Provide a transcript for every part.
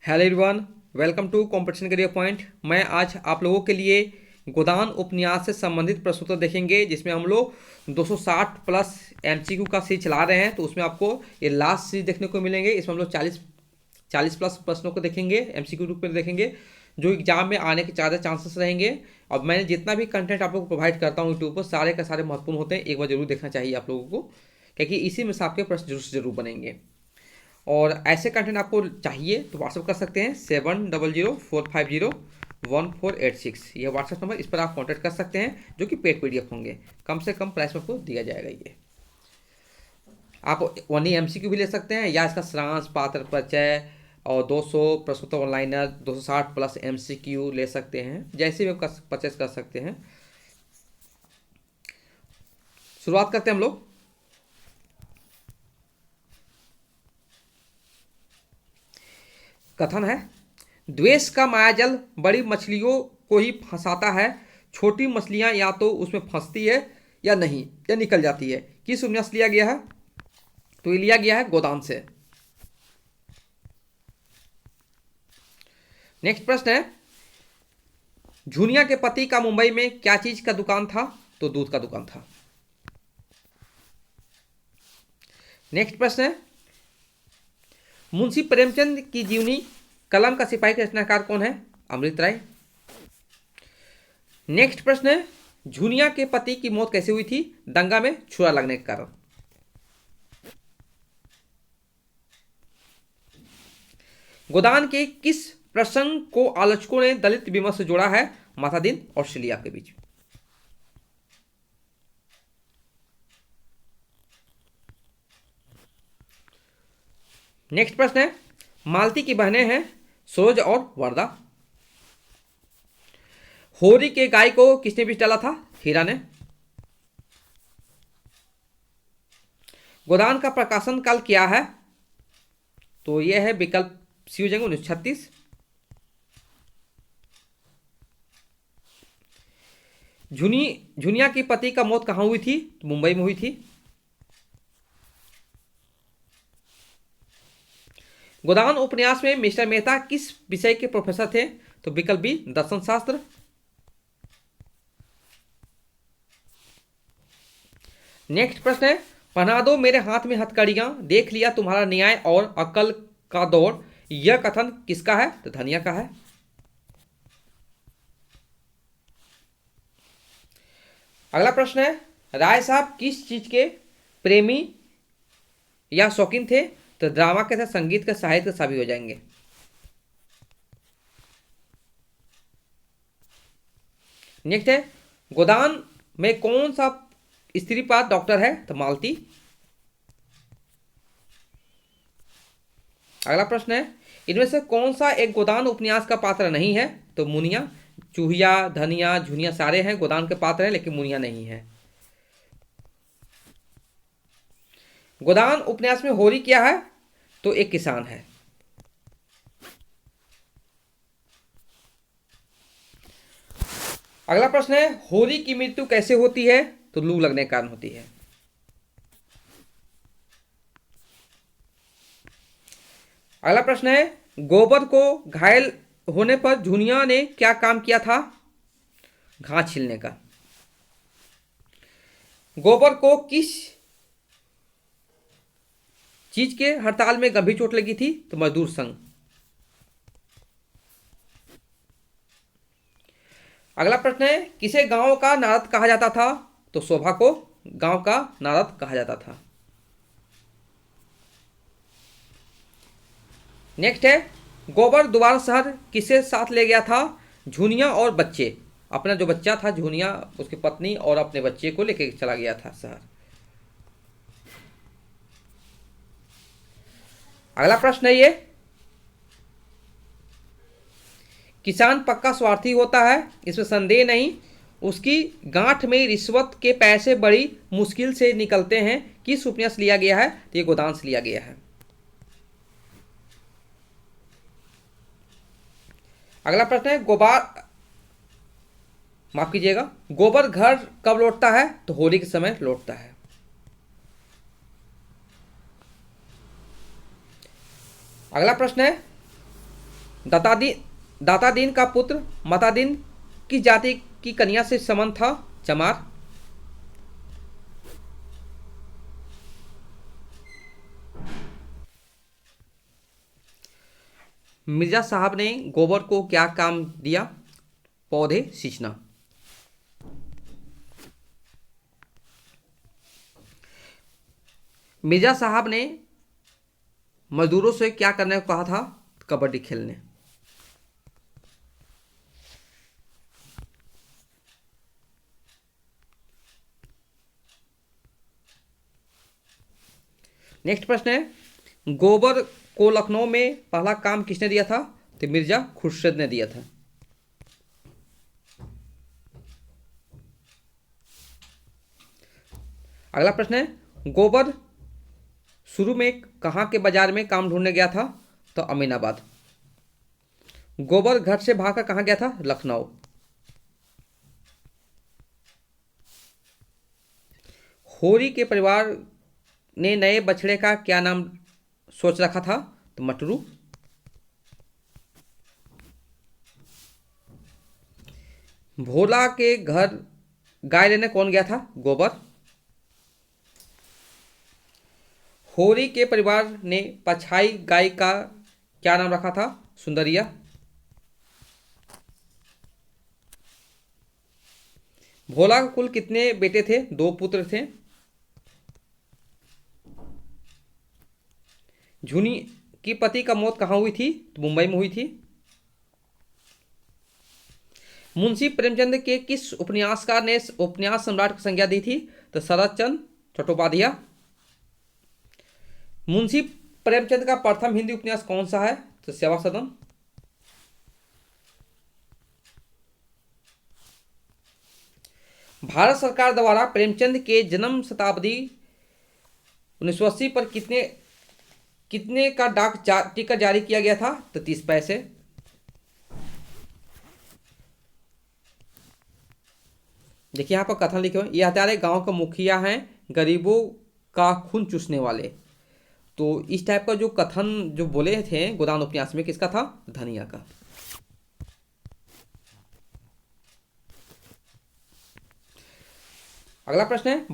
Hello everyone, welcome to Competition Career Point. मैं आज आप लोगों के लिए गोदान उपन्यास से संबंधित प्रश्नोत्तर देखेंगे, जिसमें हम लोग 260 प्लस एमसीक्यू का सीरीज चला रहे हैं। तो उसमें आपको ये लास्ट सीरीज देखने को मिलेंगे। इसमें हम लोग 40 प्लस प्रश्नों को देखेंगे, एमसीक्यू रूप में देखेंगे, जो एग्जाम में आने के ज़्यादा चांसेस रहेंगे। और मैं जितना भी कंटेंट आप लोगों को प्रोवाइड करता हूँ यूट्यूब पर, सारे का सारे महत्वपूर्ण होते हैं। एक बार जरूर देखना चाहिए आप लोगों को, क्योंकि इसी में से आपके प्रश्न जरूर बनेंगे। और ऐसे कंटेंट आपको चाहिए तो व्हाट्सअप कर सकते हैं 7004501486। यह व्हाट्सअप नंबर, इस पर आप कांटेक्ट कर सकते हैं, जो कि पेड पीडीएफ होंगे। कम से कम प्राइस में आपको दिया जाएगा। ये आप ओनली एमसीक्यू भी ले सकते हैं, या इसका सारांश, पात्र परिचय और 200 प्रश्नोत्तर ऑनलाइनर, 260 प्लस एमसीक्यू ले सकते हैं। जैसे भी आप परचेस कर सकते हैं। शुरुआत करते हैं हम लोग। कथन है, द्वेष का मायाजल बड़ी मछलियों को ही फंसाता है। छोटी मछलियां या तो उसमें फंसती है या नहीं, या निकल जाती है। किस उपन्यास लिया गया है? तो ये लिया गया है गोदान से। नेक्स्ट प्रश्न है, झुनिया के पति का मुंबई में क्या चीज का दुकान था? तो दूध का दुकान था। नेक्स्ट प्रश्न है, मुंशी प्रेमचंद की जीवनी कलम का सिपाही के रचनाकार कौन है? अमृत राय। नेक्स्ट प्रश्न है, झुनिया के पति की मौत कैसे हुई थी? दंगा में छुरा लगने के कारण। गोदान के किस प्रसंग को आलोचकों ने दलित विमर्श से जोड़ा है? माता दिन और शिलिया के बीच। नेक्स्ट प्रश्न है, मालती की बहनें हैं सरोज और वरदा। होरी के गाय को किसने बीच डाला था? हीरा ने। गोदान का प्रकाशन काल क्या है? तो यह है विकल्प सी हो जाएंगे 1936। झुनिया की पति का मौत कहां हुई थी? तो मुंबई में हुई थी। गोदान उपन्यास में मिस्टर मेहता किस विषय के प्रोफेसर थे? तो विकल्प बी, दर्शन शास्त्र। नेक्स्ट प्रश्न है, पहना दो मेरे हाथ में हथकड़ियां, देख लिया तुम्हारा न्याय और अकल का दौर। यह कथन किसका है? तो धनिया का है। अगला प्रश्न है, राय साहब किस चीज के प्रेमी या शौकीन थे? तो ड्रामा के साथ संगीत के, साहित्य के सभी हो जाएंगे। नेक्स्ट है, गोदान में कौन सा स्त्री पात्र डॉक्टर है? तो मालती। अगला प्रश्न है, इनमें से कौन सा एक गोदान उपन्यास का पात्र नहीं है? तो मुनिया। चूहिया, धनिया, झुनिया सारे हैं गोदान के पात्र हैं, लेकिन मुनिया नहीं है। गोदान उपन्यास में होरी क्या है? तो एक किसान है। अगला प्रश्न है, होरी की मृत्यु कैसे होती है? तो लू लगने के कारण होती है। अगला प्रश्न है, गोबर को घायल होने पर झुनिया ने क्या काम किया था? घास छीलने का। गोबर को किस चीज के हड़ताल में गंभीर चोट लगी थी? तो मजदूर संघ। अगला प्रश्न है, किसे गांव का नारद कहा जाता था? तो शोभा को गांव का नारद कहा जाता था। नेक्स्ट है, गोबर दोबारा शहर किसे साथ ले गया था? झुनिया और बच्चे। अपना जो बच्चा था झुनिया, उसकी पत्नी और अपने बच्चे को लेकर चला गया था शहर। अगला प्रश्न है, ये किसान पक्का स्वार्थी होता है, इसमें संदेह नहीं। उसकी गांठ में रिश्वत के पैसे बड़ी मुश्किल से निकलते हैं। किस उपन्यास लिया गया है? तो ये गोदान से लिया गया है। अगला प्रश्न है, माफ कीजिएगा, गोबर घर कब लौटता है? तो होली के समय लौटता है। अगला प्रश्न है, दातादीन का पुत्र मतादीन किस जाति की कन्या से संबंध था? चमार। मिर्जा साहब ने गोबर को क्या काम दिया? पौधे सींचना। मिर्जा साहब ने मजदूरों से क्या करने को कहा था? कबड्डी खेलने। नेक्स्ट प्रश्न है, गोबर को लखनऊ में पहला काम किसने दिया था? तो मिर्जा खुर्शीद ने दिया था। अगला प्रश्न है, गोबर शुरू में कहाँ के बाजार में काम ढूंढने गया था? तो अमीनाबाद। गोबर घर से भागकर कहाँ गया था? लखनऊ। होरी के परिवार ने नए बछड़े का क्या नाम सोच रखा था? तो मटरू। भोला के घर गाय लेने कौन गया था? गोबर। होरी के परिवार ने पछाई गाय का क्या नाम रखा था? सुंदरिया। भोला का कुल कितने बेटे थे? 2 पुत्र थे। झुनी की पति का मौत कहाँ हुई थी? तो मुंबई में हुई थी। मुंशी प्रेमचंद के किस उपन्यासकार ने उपन्यास सम्राट की संज्ञा दी थी? तो शरद चंद्र चट्टोपाध्याय। मुंशी प्रेमचंद का प्रथम हिंदी उपन्यास कौन सा है? तो सेवा सदन। भारत सरकार द्वारा प्रेमचंद के जन्म शताब्दी 1980 पर कितने का डाक टिकट जारी किया गया था? तो 30 पैसे। देखिए यहाँ पर कथन लिखे हुए, ये हमारे गांव का मुखिया हैं, गरीबों का खून चूसने वाले। तो इस टाइप का जो कथन जो बोले थे गोदान उपन्यास में, किसका था? धनिया का। अगला प्रश्न है,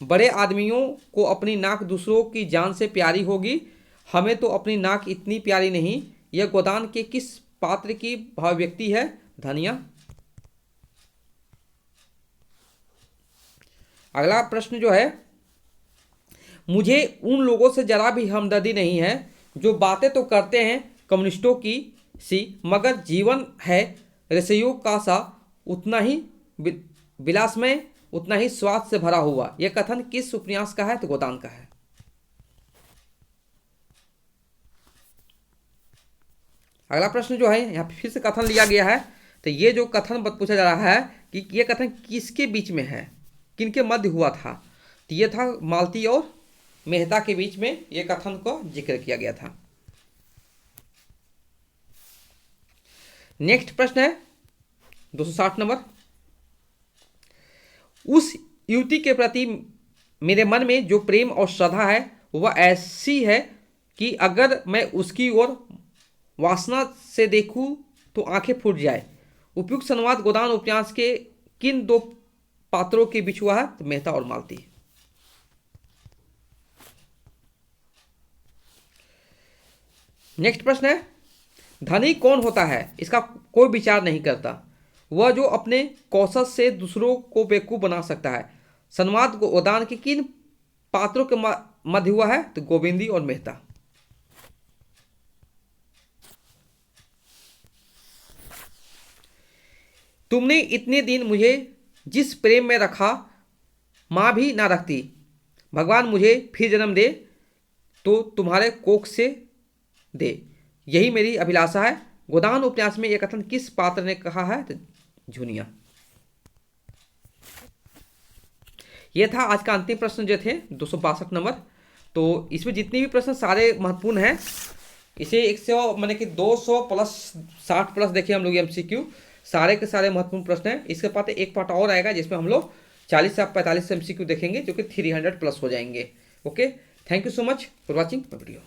बड़े आदमियों को अपनी नाक दूसरों की जान से प्यारी होगी, हमें तो अपनी नाक इतनी प्यारी नहीं। यह गोदान के किस पात्र की भावव्यक्ति है? धनिया। अगला प्रश्न जो है, मुझे उन लोगों से जरा भी हमदर्दी नहीं है जो बातें तो करते हैं कम्युनिस्टों की सी, मगर जीवन है रसोइयों का सा, उतना ही विलासमय, उतना ही स्वाद से भरा हुआ। यह कथन किस उपन्यास का है? तो गोदान का है। अगला प्रश्न जो है, यहाँ फिर से कथन लिया गया है। तो ये जो कथन पूछा जा रहा है कि ये कथन किसके बीच में है, किनके मध्य हुआ था? तो ये था मालती और मेहता के बीच में ये कथन को जिक्र किया गया था। नेक्स्ट प्रश्न है 260 नंबर, उस युवती के प्रति मेरे मन में जो प्रेम और श्रद्धा है वह ऐसी है कि अगर मैं उसकी ओर वासना से देखूं तो आंखें फूट जाए। उपयुक्त संवाद गोदान उपन्यास के किन 2 पात्रों के बीच हुआ है? तो मेहता और मालती। नेक्स्ट प्रश्न है, धनी कौन होता है? इसका कोई विचार नहीं करता, वह जो अपने कौशल से दूसरों को बेवकूफ बना सकता है। संवाद गोदान के किन पात्रों के मध्य हुआ है? तो गोविंदी और मेहता। तुमने इतने दिन मुझे जिस प्रेम में रखा, माँ भी ना रखती। भगवान मुझे फिर जन्म दे तो तुम्हारे कोख से दे, यही मेरी अभिलाषा है। गोदान उपन्यास में यह कथन किस पात्र ने कहा है? तो झुनिया। यह था आज का अंतिम प्रश्न जो थे 262 नंबर। तो इसमें जितने भी प्रश्न सारे महत्वपूर्ण हैं, इसे 100 माने कि 200 प्लस 60 प्लस देखिए हम लोग एमसीक्यू, सारे के सारे महत्वपूर्ण प्रश्न हैं। इसके बाद एक पार्ट और आएगा जिसमें हम लोग 40 से 45 एमसीक्यू देखेंगे जो कि 300 प्लस हो जाएंगे। Okay, thank you so much for watching my video.